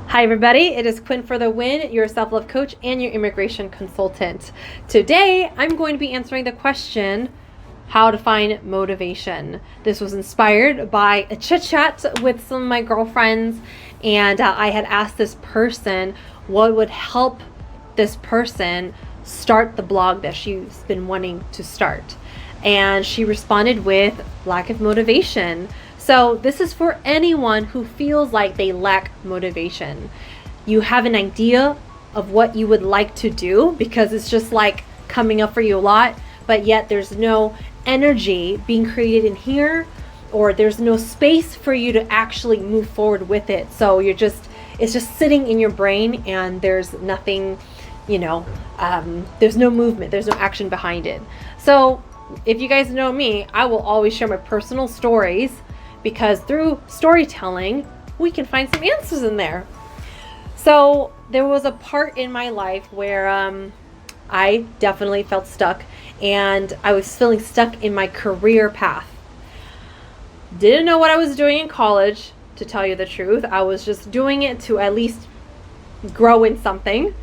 Hi, everybody. It is Quinn for the Win, your self-love coach and your immigration consultant. Today, I'm going to be answering the question, how to find motivation. This was inspired by a chit chat with some of my girlfriends, and I had asked this person what would help this person start the blog that she's been wanting to start. And she responded with lack of motivation. So this is for anyone who feels like they lack motivation. You have an idea of what you would like to do because it's just like coming up for you a lot, but yet there's no energy being created in here, or there's no space for you to actually move forward with it. So it's just sitting in your brain and there's nothing, there's no movement, there's no action behind it. So if you guys know me, I will always share my personal stories, because through storytelling, we can find some answers in there. So there was a part in my life where I definitely felt stuck, and I was feeling stuck in my career path. Didn't know what I was doing in college, to tell you the truth. I was just doing it to at least grow in something,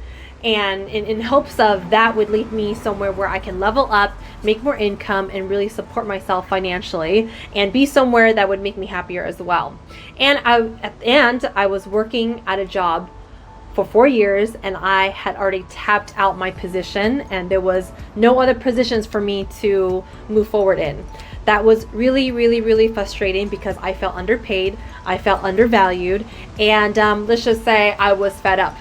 and in hopes of that would lead me somewhere where I can level up, make more income, and really support myself financially, and be somewhere that would make me happier as well. And at the end, I was working at a job for 4 years, and I had already tapped out my position, and there was no other positions for me to move forward in. That was really, really, really frustrating because I felt underpaid, I felt undervalued, and let's just say I was fed up.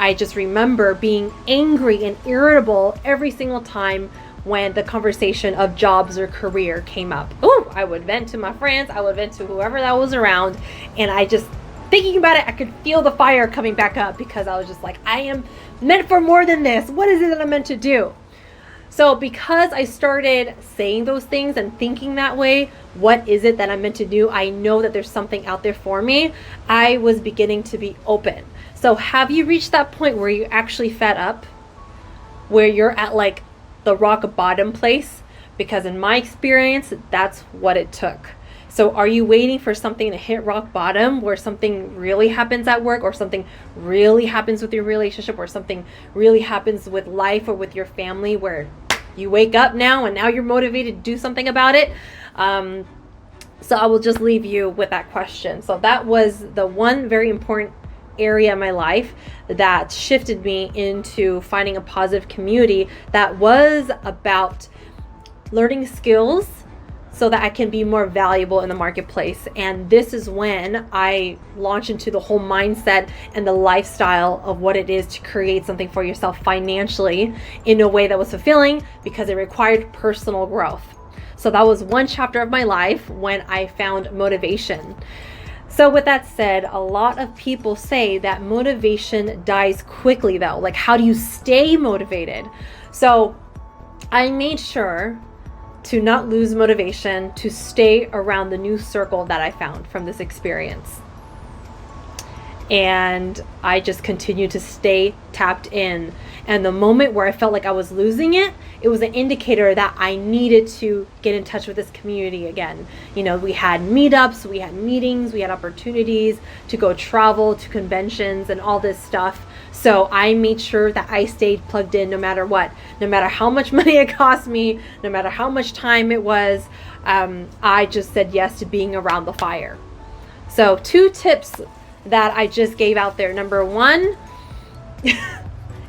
I just remember being angry and irritable every single time when the conversation of jobs or career came up. Oh, I would vent to my friends, I would vent to whoever that was around, and I just, thinking about it, I could feel the fire coming back up because I was just like, I am meant for more than this. What is it that I'm meant to do? So because I started saying those things and thinking that way, what is it that I'm meant to do? I know that there's something out there for me. I was beginning to be open. So have you reached that point where you're actually fed up? Where you're at like the rock bottom place? Because in my experience, that's what it took. So are you waiting for something to hit rock bottom, where something really happens at work, or something really happens with your relationship, or something really happens with life or with your family, where you wake up now and now you're motivated to do something about it? So I will just leave you with that question. So that was the one very important area in my life that shifted me into finding a positive community that was about learning skills so that I can be more valuable in the marketplace. And this is when I launched into the whole mindset and the lifestyle of what it is to create something for yourself financially in a way that was fulfilling, because it required personal growth. So that was one chapter of my life when I found motivation. So with that said, a lot of people say that motivation dies quickly though. Like, how do you stay motivated? So I made sure to not lose motivation, to stay around the new circle that I found from this experience. And I just continued to stay tapped in. And the moment where I felt like I was losing it, it was an indicator that I needed to get in touch with this community again. We had meetups, we had meetings, we had opportunities to go travel to conventions and all this stuff. So I made sure that I stayed plugged in no matter what, no matter how much money it cost me, no matter how much time it was. I just said yes to being around the fire. So 2 tips that I just gave out there. Number 1,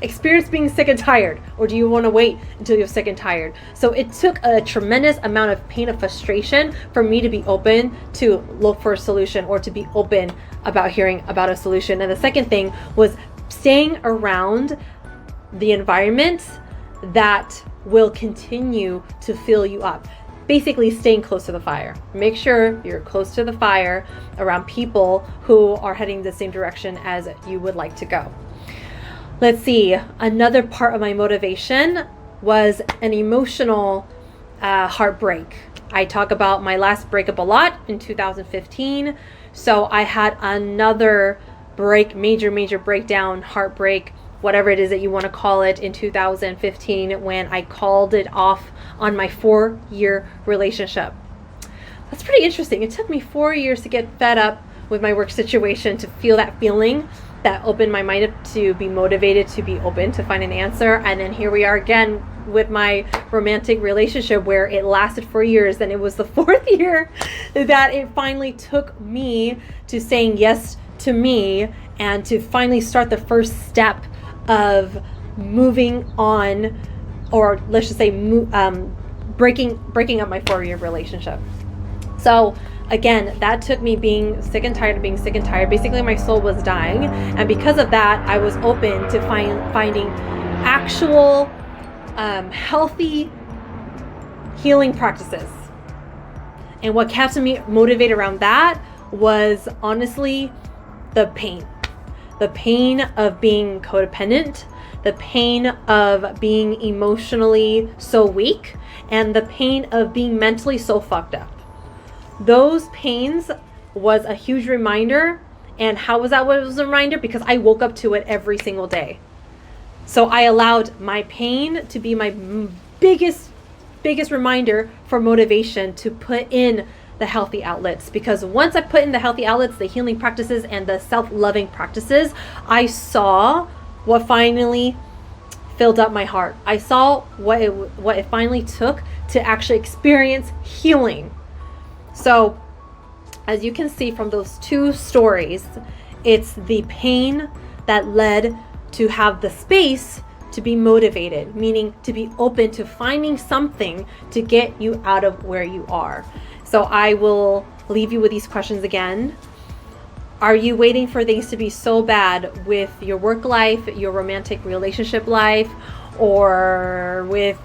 experience being sick and tired, or do you want to wait until you're sick and tired? So it took a tremendous amount of pain and frustration for me to be open to look for a solution, or to be open about hearing about a solution. And the second thing was staying around the environment that will continue to fill you up. Basically staying close to the fire. Make sure you're close to the fire, around people who are heading the same direction as you would like to go. Let's see, another part of my motivation was an emotional heartbreak. I talk about my last breakup a lot in 2015. So I had another major breakdown, heartbreak, whatever it is that you want to call it, in 2015, when I called it off on my 4-year relationship. That's pretty interesting. It took me 4 years to get fed up with my work situation, to feel that feeling that opened my mind up to be motivated, to be open, to find an answer. And then here we are again with my romantic relationship where it lasted for years. And it was the 4th year that it finally took me to saying yes to me and to finally start the first step of moving on, or let's just say breaking up my 4-year relationship. So again, that took me being sick and tired of being sick and tired. Basically, my soul was dying. And because of that, I was open to finding actual healthy healing practices. And what kept me motivated around that was honestly the pain. The pain of being codependent, the pain of being emotionally so weak, and the pain of being mentally so fucked up. Those pains was a huge reminder. And how was that was a reminder? Because I woke up to it every single day. So I allowed my pain to be my biggest reminder for motivation to put in the healthy outlets. Because once I put in the healthy outlets, the healing practices and the self-loving practices, I saw what finally filled up my heart. I saw what it finally took to actually experience healing. So as you can see from those 2 stories, it's the pain that led to have the space to be motivated, meaning to be open to finding something to get you out of where you are. So I will leave you with these questions again. Are you waiting for things to be so bad with your work life, your romantic relationship life, or with,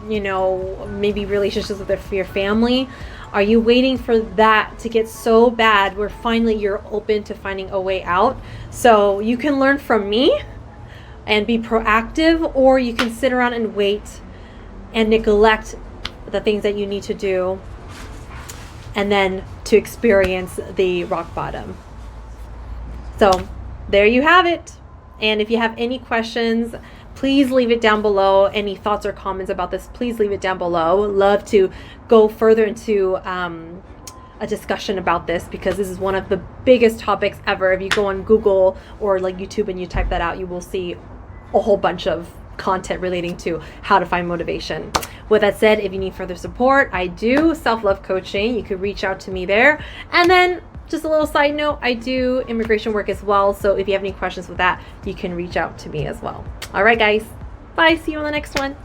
maybe relationships with your family? Are you waiting for that to get so bad where finally you're open to finding a way out? So you can learn from me and be proactive, or you can sit around and wait and neglect the things that you need to do and then to experience the rock bottom. So there you have it. And if you have any questions, please leave it down below. Any thoughts or comments about this, please leave it down below. Love to go further into a discussion about this, because this is one of the biggest topics ever. If you go on Google or like YouTube and you type that out, you will see a whole bunch of content relating to how to find motivation. With that said, if you need further support, I do self-love coaching. You could reach out to me there. And then just a little side note, I do immigration work as well. So if you have any questions with that, you can reach out to me as well. All right, guys. Bye. See you on the next one.